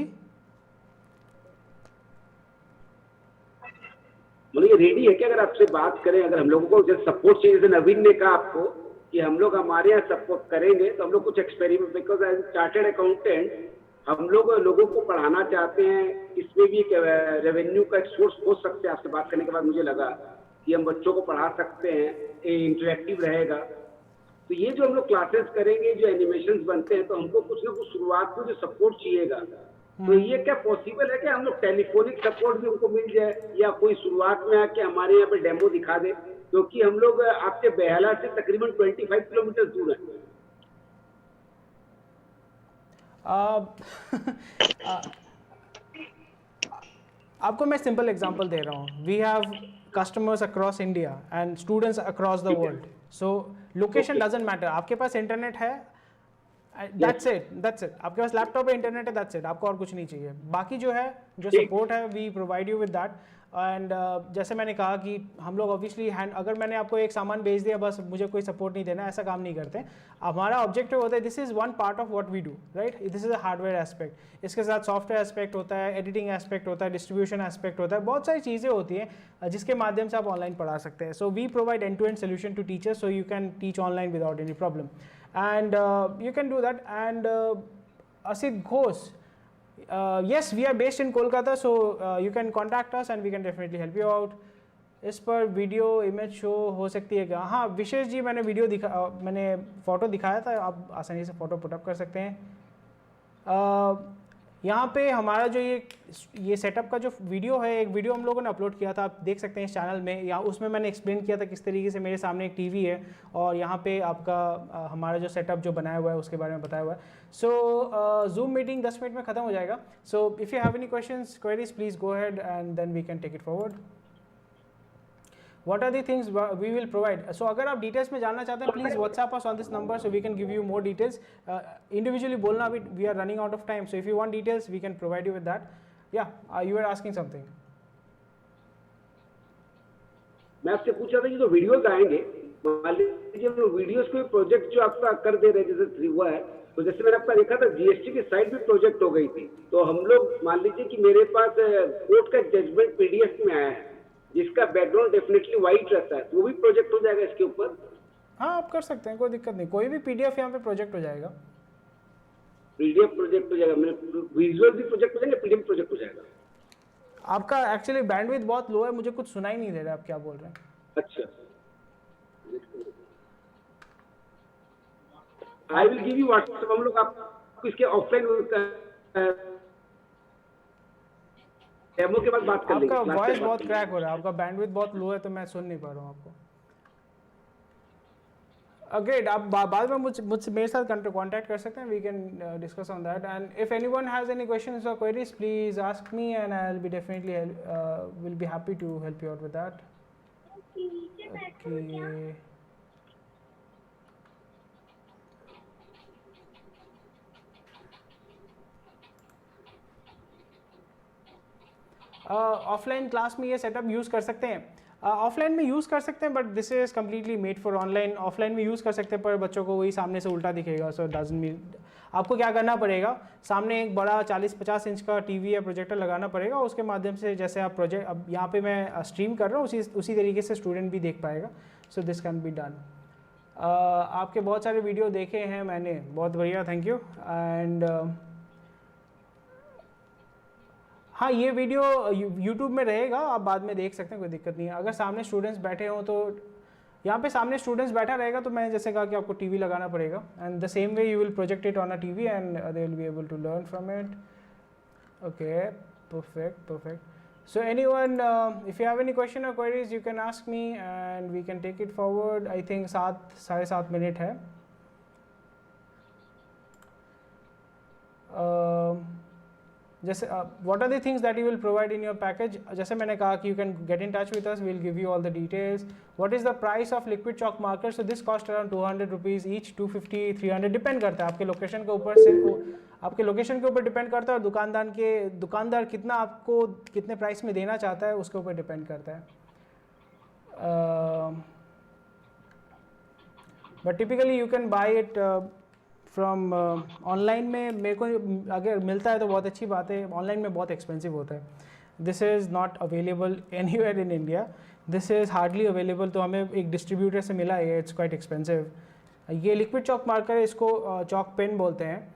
बोलिए, रेडी है क्या अगर आपसे बात करें, अगर हम लोगों को जैसे सपोर्ट चाहिए, जैसे नवीन ने कहा आपको कि हम लोग हमारे यहाँ सपोर्ट करेंगे, तो हम लोग कुछ experiment, because as chartered accountant हम लोग लोगों को पढ़ाना चाहते हैं, इसमें भी एक रेवेन्यू का एक सोर्स हो सकते हैं। आपसे बात करने के बाद मुझे लगा कि हम बच्चों को पढ़ा सकते हैं, ये इंटरेक्टिव रहेगा। तो ये जो हम लोग क्लासेस करेंगे, जो एनिमेशंस बनते हैं, तो हमको कुछ ना कुछ शुरुआत में जो सपोर्ट चाहिएगा, तो ये क्या पॉसिबल है कि हम लोग टेलीफोनिक सपोर्ट भी उनको मिल जाए, या कोई शुरुआत में आके हमारे यहाँ पे डेमो दिखा दे, क्योंकि हम लोग आपके बेहला से तकरीबन 25 किलोमीटर दूर है। आपको मैं सिंपल एग्जांपल दे रहा हूँ, we have customers across India and students across the world, so location doesn't matter, आपके पास इंटरनेट है, दैट्स इट, आपके पास लैपटॉप है, इंटरनेट है, दैट्स इट, आपको और कुछ नहीं चाहिए। बाकी जो है, जो सपोर्ट है, we provide you with that. And जैसे मैंने कहा कि हम लोग ऑब्वियसली अगर मैंने आपको एक सामान भेज दिया बस मुझे कोई सपोर्ट नहीं देना, ऐसा काम नहीं करते। हमारा ऑब्जेक्टिव होता है, this is one part of what we do, right, this is a hardware aspect, इसके साथ सॉफ्टवेयर एस्पेक्ट होता है, एडिटिंग एस्पेक्ट होता है, डिस्ट्रीब्यूशन एस्पेक्ट होता है, बहुत सारी चीज़ें होती हैं जिसके माध्यम से आप ऑनलाइन पढ़ा सकते हैं। So we provide end to end solution to teachers, so you can teach online without any problem, and you can do that. And Asit Ghosh, yes, we are based in Kolkata, so you can contact us and we can definitely help you out. इस पर video image show हो सकती है क्या? हाँ विशेष जी, मैंने मैंने photo दिखाया था, आप आसानी से फ़ोटो पुटअप कर सकते हैं। यहाँ पे हमारा जो ये सेटअप का जो वीडियो है, एक वीडियो हम लोगों ने अपलोड किया था, आप देख सकते हैं इस चैनल में, या उसमें मैंने एक्सप्लेन किया था किस तरीके से मेरे सामने एक टीवी है और यहाँ पे आपका हमारा जो सेटअप जो बनाया हुआ है उसके बारे में बताया हुआ है। सो जूम मीटिंग 10 मिनट में ख़त्म हो जाएगा, so if you have any questions queries please go ahead and then we can take it forward. What are the things we will provide? So अगर आप डिटेल्स में जानना चाहते हैं please WhatsApp us on this number so we can give you more details. Individually बोलना अभी we are running out of time, so if you want details we can provide you with that. Yeah, you were asking something. मैं आपसे पूछ रहा था कि जो videos आएंगे, मान लीजिए वीडियोस को प्रोजेक्ट जो आपका कर दे रहे हैं, जैसे हुआ है, तो जैसे मैंने आपका देखा था जीएसटी की साइट भी प्रोजेक्ट हो गई थी, तो हम लोग मान लीजिए कि मेरे पास कोर्ट का जजमेंट पीडीएफ में आया है जिसका बैकग्राउंड डेफिनेटली वाइट रहता है, तो वो भी प्रोजेक्ट हो जाएगा इसके ऊपर? हाँ आप कर सकते हैं, कोई दिक्कत नहीं, कोई भी पीडीएफ यहाँ पे प्रोजेक्ट हो जाएगा। पीडीएफ प्रोजेक्ट हो जाएगा, विजुअल भी प्रोजेक्ट हो जाएगा, पीडीएफ प्रोजेक्ट हो जाएगा? आपका एक्चुअली बैंडविड्थ बहुत लो है, मुझे कुछ सुनाई नहीं दे रहा है आप क्या बोल रहे हैं। अच्छा, I will give you WhatsApp, हम लोग आपको इसके ऑफलाइन डेमो के बाद बात कर लेंगे। आपका वॉइस बहुत क्रैक हो रहा है, आपका बैंडविड्थ बहुत लो है तो मैं सुन नहीं पा रहा हूँ आपको। ग्रेट, आप बाद में मुझसे मेरे साथ कांटेक्ट कर सकते हैं, we can discuss on that. And if anyone has any questions और queries please ask me and I will be definitely will be happy to help you out with that. Okay, offline class में ये setup use कर सकते हैं। Offline में use कर सकते हैं, but this is completely made for online. Offline में यूज़ कर सकते हैं पर बच्चों को वही सामने से उल्टा दिखेगा, सो डजंट मीन। आपको क्या करना पड़ेगा, सामने एक बड़ा 40-50 इंच का टीवी या प्रोजेक्टर लगाना पड़ेगा, उसके माध्यम से जैसे आप प्रोजेक्ट, अब यहाँ पे मैं स्ट्रीम कर रहा हूँ, उसी तरीके से स्टूडेंट भी देख पाएगा। So this can be done. आपके बहुत सारे वीडियो देखे हैं मैंने, बहुत बढ़िया, थैंक यू। एंड हाँ, ये वीडियो YouTube में रहेगा, आप बाद में देख सकते हैं, कोई दिक्कत नहीं है। अगर सामने स्टूडेंट्स बैठे हों तो यहाँ पे सामने स्टूडेंट्स बैठा रहेगा तो मैंने जैसे कहा कि आपको टीवी लगाना पड़ेगा, and the same way you will project it on a TV and they will be able to learn from it. Okay, perfect. So anyone, if you have any question or queries, you can ask me and we can take it forward. I think 7-7.5 minute है। जैसे what are the things that you will provide in your package? जैसे मैंने कहा कि you can get in touch with us, we'll give you all the details. What is the price of liquid chalk marker? So this cost around 200 rupees each, 250, 300 depend करता है आपके location के ऊपर से, आपके लोकेशन के ऊपर डिपेंड करता है, और दुकानदार कितना आपको कितने प्राइस में देना चाहता है उसके ऊपर डिपेंड करता है। But typically you can buy it from online में। मेरे को अगर मिलता है तो बहुत अच्छी बात है, ऑनलाइन में बहुत एक्सपेंसिव होता है। This is not available anywhere in India, this is hardly available. तो हमें एक डिस्ट्रीब्यूटर से मिला है, इट्स क्वाइट एक्सपेंसिव। ये लिक्विड चॉक मार्कर, इसको चॉक पेन बोलते हैं।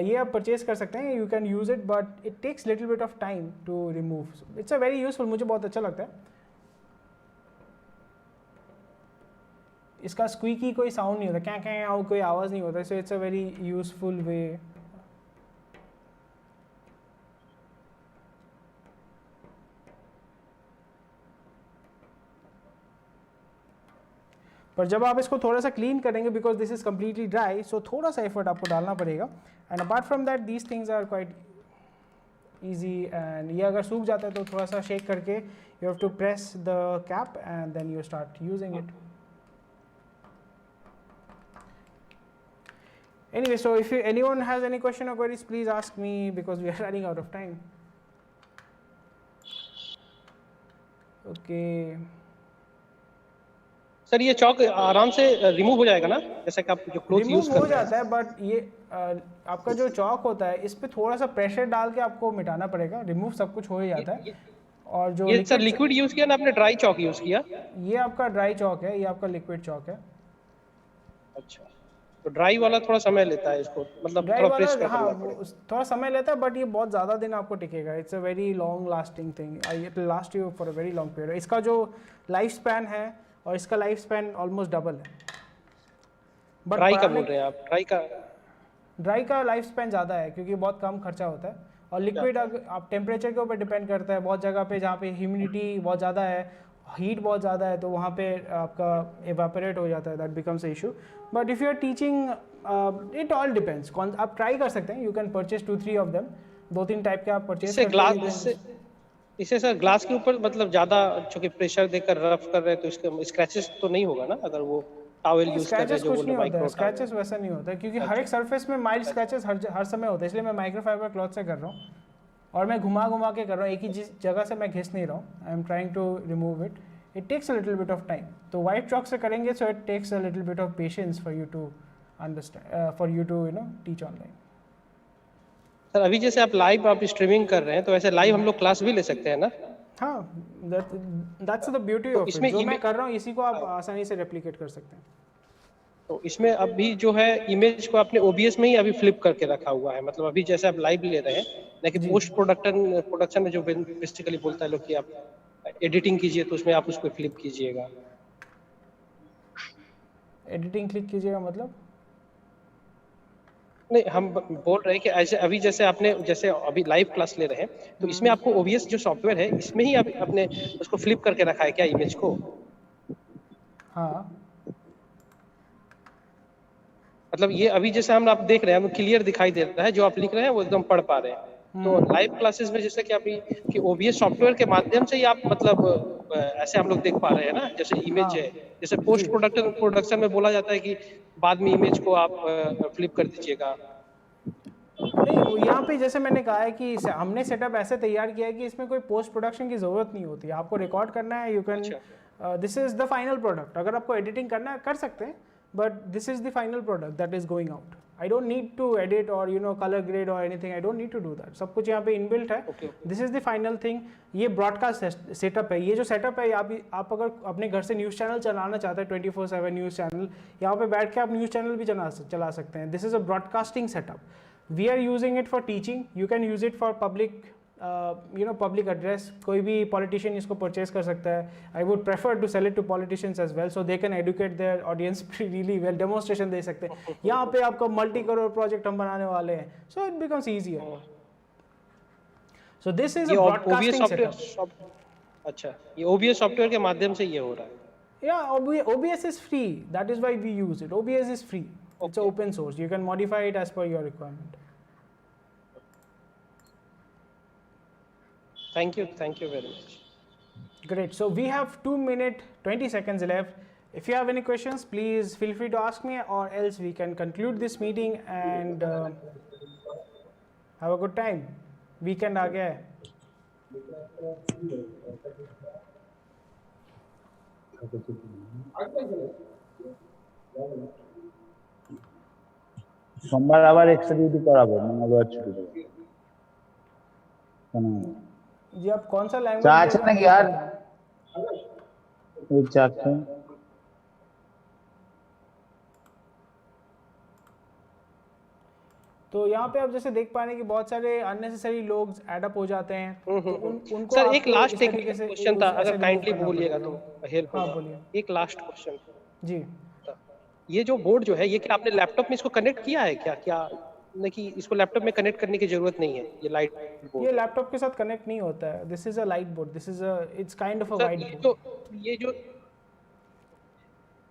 ये आप परचेज कर सकते हैं, you can use it, but it takes little bit of time to remove. It's a very useful, मुझे बहुत अच्छा लगता है। इसका स्क्वीकी कोई साउंड नहीं होता, क्या क्या कोई आवाज़ नहीं होता, so it's a very useful way. पर जब आप इसको थोड़ा सा क्लीन करेंगे, because this is completely dry, so थोड़ा सा एफर्ट आपको डालना पड़ेगा। And apart from that these things are quite easy. And ये अगर सूख जाता है तो थोड़ा सा शेक करके you have to press the cap and then you start using it. Anyway, so if anyone has any question or queries, please ask me because we are running out of time. Okay. Sir ये चौक आराम से remove हो जाएगा ना, जैसे कि आप जो क्लोथ यूज रिमूव हो जाता है, बट ये आपका जो चौक होता है इस पे थोड़ा सा प्रेशर डाल के आपको मिटाना पड़ेगा। रिमूव सब कुछ हो ही जाता है। और जो ये सर लिक्विड यूज किया ना आपने, ड्राई चौक यूज किया? ये आपका ड्राई चौक है, ये आपका लिक्विड चौक है। अच्छा, तो ड्राई वाला थोड़ा समय लेता है इसको, मतलब थोड़ा प्रेस करना पड़ेगा। हाँ, थोड़ा समय लेता है, बट ये बहुत ज़्यादा दिन आपको टिकेगा। It's a very long lasting thing, it will last you for a very long period. इसका जो लाइफ स्पैन है और इसका लाइफ स्पैन ऑलमोस्ट डबल है। बट ड्राई का बोल रहे हैं आप? ड्राई का लाइफ स्पैन ज़्यादा है क्योंकि बहुत कम खर्चा होता है। और लिक्विड आप टेम्परेचर के ऊपर डिपेंड करता है। बहुत जगह पे जहाँ पे ह्यूमिडिटी बहुत ज़्यादा है, हीट बहुत ज़्यादा है, तो वहाँ पे आपका एवापोरेट हो जाता है, that becomes a issue. But if you are teaching, it all depends. आप ट्राई कर सकते हैं, you can purchase 2-3 of them, 2-3 type के आप परचेज कर। इसे सर ग्लास के ऊपर मतलब ज़्यादा चूंकि प्रेशर देकर रफ कर रहे हैं तो इसके स्क्रैचेस तो नहीं होगा ना, अगर वो टॉवेल यूज कर रहे हैं जो वो माइक्रो। स्क्रैचेस वैसा नहीं होता क्योंकि हर एक सरफेस में माइल्ड स्क्रैचेस हर समय होते हैं, इसलिए मैं माइक्रोफाइबर क्लॉथ से कर रहा हूँ और मैं घुमा के कर रहा हूँ, एक ही जगह से मैं घिस नहीं रहा हूँ। I am trying to remove it, it takes a little bit of time. तो वाइट चॉक से करेंगे, so it takes a little bit of patience for you to understand, for you to teach online. Sir अभी जैसे आप live आप streaming कर रहे हैं तो ऐसे लाइव हम लोग क्लास भी ले सकते हैं ना? हाँ, that's the beauty of it. जो मैं कर रहा हूँ इसी को आप आसानी से रेप्लिकेट कर सकते हैं। तो इसमें अभी जो है इमेज को आपने OBS में ही अभी फ्लिप करके रखा हुआ है, मतलब अभी जैसे आप लाइव ले रहे हैं, लेकिन पोस्ट प्रोडक्शन में जो बेसिकली बोलता है लोग कि आप एडिटिंग कीजिए तो उसमें आप उसको फ्लिप कीजिएगा। एडिटिंग क्लिक कीजिएगा मतलब? नहीं, हम बोल रहे हैं कि ऐसे अभी जैसे आपने जैसे अभी लाइव क्लास ले रहे हैं तो इसमें आपको OBS जो सॉफ्टवेयर है इसमें ही आप अपने उसको फ्लिप करके रखा है क्या इमेज को? हाँ, मतलब ये अभी जैसे आप देख रहे हैं, हमें क्लियर दिखाई दे रहा है, जो आप लिख रहे हैं वो एकदम पढ़ पा रहे हैं। तो लाइव क्लासेस में जैसे कि अभी कि OBS सॉफ्टवेयर के माध्यम से ही आप मतलब ऐसे हम लोग देख पा रहे हैं ना, जैसे इमेज है, जैसे पोस्ट प्रोडक्शन में बोला जाता है कि बाद में इमेज को आप फ्लिप कर दीजिएगा। नहीं, यहाँ पे जैसे मैंने कहा है कि हमने सेटअप ऐसे तैयार किया है कि इसमें कोई पोस्ट प्रोडक्शन की ज़रूरत नहीं होती। आपको रिकॉर्ड करना है, you can, this is the final product. अगर आपको एडिटिंग करना है कर सकते हैं, but this is the final product that is going out. I don't need to edit और कलर ग्रेड और anything, I don't need to do that. सब कुछ यहाँ पे इनबिल्ट है। This is the final thing. ये ब्रॉडकास्ट सेटअप है। ये जो सेटअप है, आप अगर अपने घर से न्यूज़ चैनल चलाना चाहते हैं, 24/7 न्यूज़ चैनल, यहाँ पे बैठ के आप न्यूज़ चैनल भी चला सकते हैं। This is a broadcasting setup. We are using it for teaching. You can use it for public, public address. कोई भी politician इसको purchase कर सकता है. I would prefer to sell it to politicians as well, so they can educate their audience really well. Demonstration दे सकते हैं. यहाँ पे आपका multi-crore project हम बनाने वाले हैं, so it becomes easier. So this is a broadcasting setup. अच्छा, ये OBS सॉफ्टवेयर के माध्यम से ये हो रहा है. Yeah, OBS is free. That is why we use it. OBS is free. It's open source. You can modify it as per your requirement. Thank you very much. Great. So we have 2 minutes 20 seconds left. If you have any questions, please feel free to ask me, or else we can conclude this meeting and have a good time. Weekend आ गया है. সোমবার আবার extra duty করাবো, মঙ্গলবার ছুটি দেবো। जी, आप कौन सा लैंग्वेज? চা আছে নাকি আর? এই চা খান। तो यहाँ पे आप जैसे देख पा रहे हैं कि बहुत सारे अननेसेसरी लोग एडअप हो जाते हैं, तो उनको सर एक लास्ट इस तरीके से क्वेश्चन था, अगर ऐसे काइंडली remove करना बोलिएगा तो पड़ेगा। हेल्प हाँ, होगा। बोलिए। एक लास्ट क्वेश्चन जी। ये जो बोर्ड जो है, ये क्या आपने लैपटॉप में इसको कनेक्ट किया है क्या नहीं कि इसको लैपटॉप में कनेक्ट करने की जरूरत नहीं है? ये लाइट बोर्ड ये लैपटॉप के साथ कनेक्ट नहीं होता है। This is a light board, this is it's kind of a white board.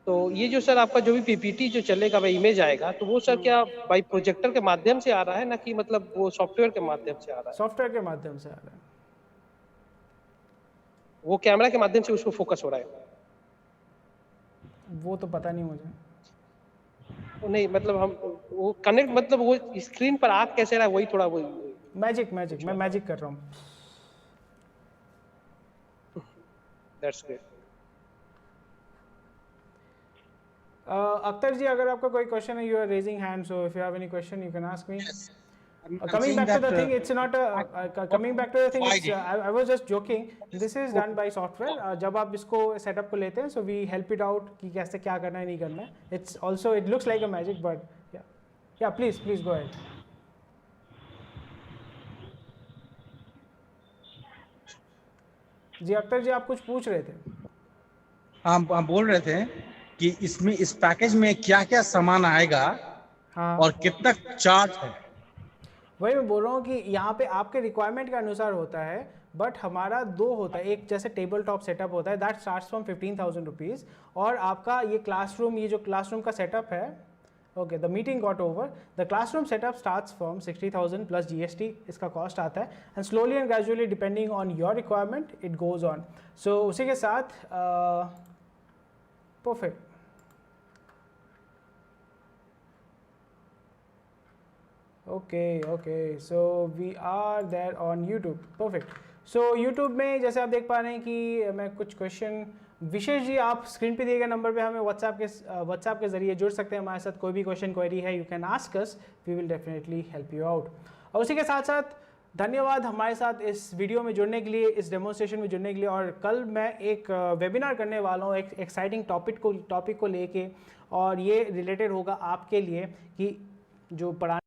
तो ये जो सर आपका जो भी पीपीटी जो चलेगा, वह इमेज आएगा, तो वो सर क्या बाई प्रोजेक्टर के माध्यम से आ रहा है, ना कि मतलब वो सॉफ्टवेयर के माध्यम से आ रहा है? सॉफ्टवेयर के माध्यम से आ रहा है। वो कैमरा के माध्यम से उसको फोकस हो रहा है? वो तो पता नहीं मुझे। नहीं मतलब हम वो कनेक्ट, मतलब वो स्क्रीन पर आ कैसे रहा है, वही थोड़ा वो मैजिक मैं मैजिक कर रहा हूँ। That's great. अख्तर जी, अगर आपका कोई क्वेश्चन है, you are raising hand, so if you have any question you can ask me. Coming back to the thing, it's not coming back to the thing, I was just joking. This is done by software. जब आप इसको setup को लेते हैं, so we help it out कि कैसे क्या करना है, नहीं करना है. It's also, it looks like a magic, but yeah, please go ahead. जी अख्तर जी, आप कुछ पूछ रहे थे? हम बोल रहे थे कि इसमें इस पैकेज में क्या क्या सामान आएगा, हाँ, और कितना चार्ज है? वही मैं बोल रहा हूँ कि यहाँ पे आपके रिक्वायरमेंट के अनुसार होता है, बट हमारा दो होता है। एक जैसे टेबल टॉप सेटअप होता है, दैट स्टार्ट्स फ्रॉम 15,000 रुपीज़, और आपका ये क्लासरूम, ये जो क्लासरूम का सेटअप है, okay, the meeting got over, the classroom setup starts from 60,000 plus GST इसका कॉस्ट आता है, and slowly and gradually depending on your requirement it goes on. So उसी के साथ perfect. Okay, so we are there on YouTube. Perfect. So YouTube में जैसे आप देख पा रहे हैं कि मैं कुछ क्वेश्चन, विशेष जी आप स्क्रीन पे दिए गए नंबर पे हमें व्हाट्सएप के जरिए जुड़ सकते हैं हमारे साथ। कोई भी क्वेश्चन क्वेरी है, you can ask us, we will definitely help you out. और उसी के साथ साथ धन्यवाद हमारे साथ इस वीडियो में जुड़ने के लिए, इस डेमोन्स्ट्रेशन में जुड़ने के लिए। और कल मैं एक वेबिनार करने वाला हूँ एक एक्साइटिंग टॉपिक को लेके, और ये रिलेटेड होगा आपके लिए कि जो पढ़ाने